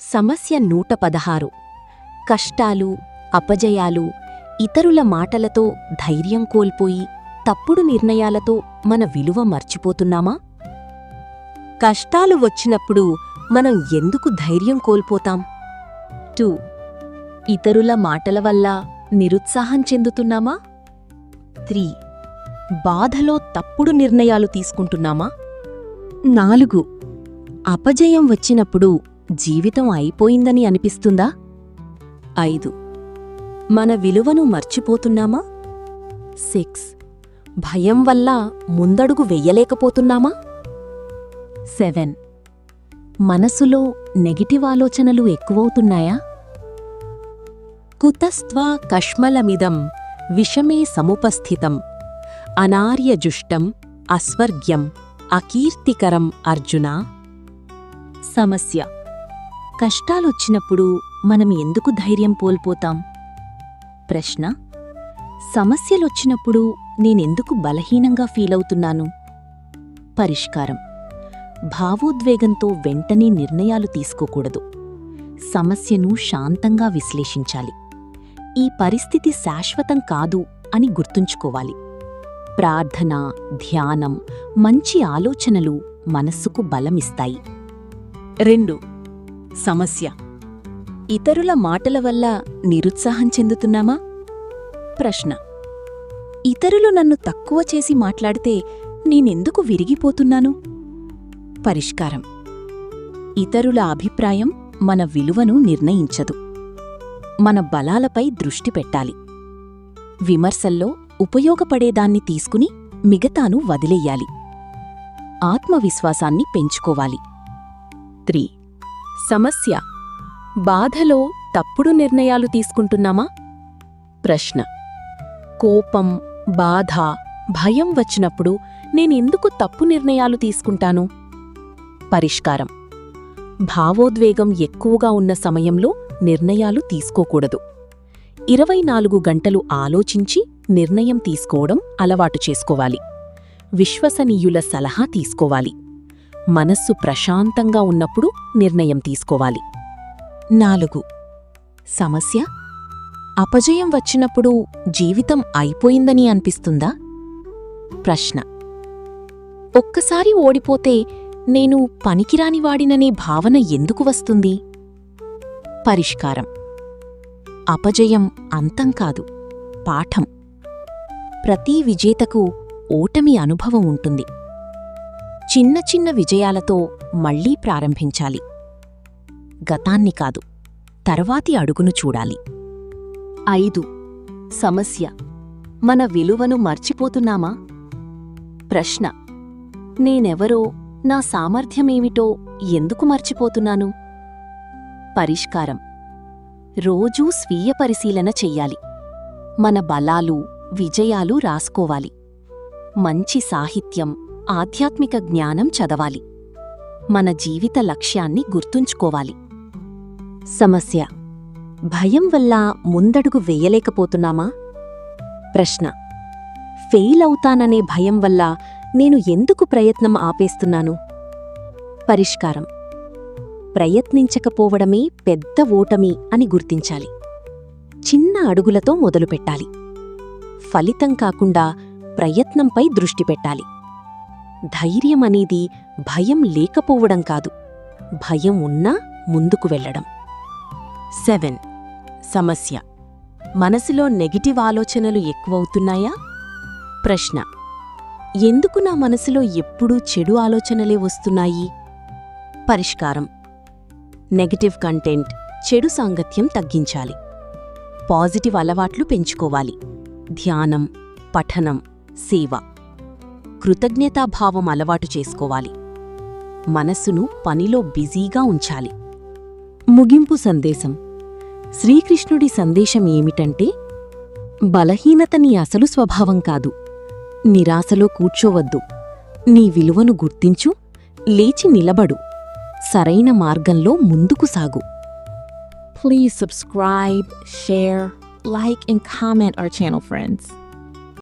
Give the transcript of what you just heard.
సమస్య 116. కష్టాలు, అపజయాలు, ఇతరుల మాటలతో ధైర్యం కోల్పోయి తప్పుడు నిర్ణయాలతో మన విలువ మర్చిపోతున్నామా? కష్టాలు వచ్చినప్పుడు మనం ఎందుకు ధైర్యం కోల్పోతాం? 2. ఇతరుల మాటల వల్ల నిరుత్సాహం చెందుతున్నామా? 3. బాధలో తప్పుడు నిర్ణయాలు తీసుకుంటున్నామా? 4. అపజయం వచ్చినప్పుడు జీవితం అయిపోయిందని అనిపిస్తుందా? 5. మన విలువను మర్చిపోతున్నామా? 6. భయం వల్ల ముందడుగు వెయ్యలేకపోతున్నామా? 7. మనసులో నెగిటివ్ ఆలోచనలు ఎక్కువవుతున్నాయా? కుతస్త్వా కష్మలమిదం విషమే సముపస్థితం అనార్యజుష్టం అస్వర్గ్యం అకీర్తికరం అర్జున. సమస్య: కష్టాలొచ్చినప్పుడు మనం ఎందుకు ధైర్యం కోల్పోతాం? ప్రశ్న: సమస్యలొచ్చినప్పుడు నేనెందుకు బలహీనంగా ఫీలవుతున్నాను? పరిష్కారం: భావోద్వేగంతో వెంటనే నిర్ణయాలు తీసుకోకూడదు. సమస్యను శాంతంగా విశ్లేషించాలి. ఈ పరిస్థితి శాశ్వతం కాదు అని గుర్తుంచుకోవాలి. ప్రార్థన, ధ్యానం, మంచి ఆలోచనలు మనస్సుకు బలమిస్తాయి. 2. సమస్య: ఇతరుల మాటల వల్ల నిరుత్సాహం చెందుతున్నామా? ప్రశ్న: ఇతరులు నన్ను తక్కువ చేసి మాట్లాడితే నేనెందుకు విరిగిపోతున్నాను? పరిష్కారం: ఇతరుల అభిప్రాయం మన విలువను నిర్ణయించదు. మన బలాలపై దృష్టి పెట్టాలి. విమర్శల్లో ఉపయోగపడేదాన్ని తీసుకుని మిగతాను వదిలెయ్యాలి. ఆత్మవిశ్వాసాన్ని పెంచుకోవాలి. 3. సమస్య: బాధలో తప్పుడు నిర్ణయాలు తీసుకుంటున్నామా? ప్రశ్న: కోపం, బాధ, భయం వచ్చినప్పుడు నేనెందుకు తప్పు నిర్ణయాలు తీసుకుంటాను? పరిష్కారం: భావోద్వేగం ఎక్కువగా ఉన్న సమయంలో నిర్ణయాలు తీసుకోకూడదు. 24 గంటలు ఆలోచించి నిర్ణయం తీసుకోవడం అలవాటు చేసుకోవాలి. విశ్వసనీయుల సలహా తీసుకోవాలి. మనస్సు ప్రశాంతంగా ఉన్నప్పుడు నిర్ణయం తీసుకోవాలి. 4. సమస్య: అపజయం వచ్చినప్పుడు జీవితం అయిపోయిందని అనిపిస్తుందా? ప్రశ్న: ఒక్కసారి ఓడిపోతే నేను పనికిరానివాడిననే భావన ఎందుకు వస్తుంది? పరిష్కారం: అపజయం అంతం కాదు, పాఠం. ప్రతి విజేతకు ఓటమి అనుభవం ఉంటుంది. చిన్న చిన్న విజయాలతో మళ్లీ ప్రారంభించాలి. గతాన్ని కాదు, తర్వాతి అడుగును చూడాలి. 5. సమస్య: మన విలువను మర్చిపోతున్నామా? ప్రశ్న: నేనెవరో, నా సామర్థ్యమేమిటో ఎందుకు మర్చిపోతున్నాను? పరిష్కారం: రోజూ స్వీయ పరిశీలన చెయ్యాలి. మన బలాలు, విజయాలు రాసుకోవాలి. మంచి సాహిత్యం, ఆధ్యాత్మిక జ్ఞానం చదవాలి. మన జీవిత లక్ష్యాన్ని గుర్తుంచుకోవాలి. సమస్య: భయం వల్ల ముందడుగు వెయ్యలేకపోతున్నామా? ప్రశ్న: ఫెయిల్ అవుతాననే భయం వల్ల నేను ఎందుకు ప్రయత్నం ఆపేస్తున్నాను? పరిష్కారం: ప్రయత్నించకపోవడమే పెద్ద ఓటమి అని గుర్తించాలి. చిన్న అడుగులతో మొదలుపెట్టాలి. ఫలితం కాకుండా ప్రయత్నంపై దృష్టి పెట్టాలి. ధైర్యమనేది భయం లేకపోవడం కాదు, భయం ఉన్నా ముందుకు వెళ్లడం. 7. సమస్య: మనసులో నెగిటివ్ ఆలోచనలు ఎక్కువవుతున్నాయా? ప్రశ్న: ఎందుకు నా మనసులో ఎప్పుడూ చెడు ఆలోచనలే వస్తున్నాయి? పరిష్కారం: నెగటివ్ కంటెంట్, చెడు సాంగత్యం తగ్గించాలి. పాజిటివ్ అలవాట్లు పెంచుకోవాలి. ధ్యానం, పఠనం, సేవ. కృతజ్ఞతాభావం అలవాటు చేసుకోవాలి. మనస్సును పనిలో బిజీగా ఉంచాలి. ముగింపు సందేశం: శ్రీకృష్ణుడి సందేశం ఏమిటంటే, బలహీనత నీ అసలు స్వభావం కాదు. నిరాశలో కూర్చోవద్దు. నీ విలువను గుర్తించు, లేచి నిలబడు. సరైన మార్గంలో ముందుకు సాగు. Please subscribe, share, like and comment our channel, friends.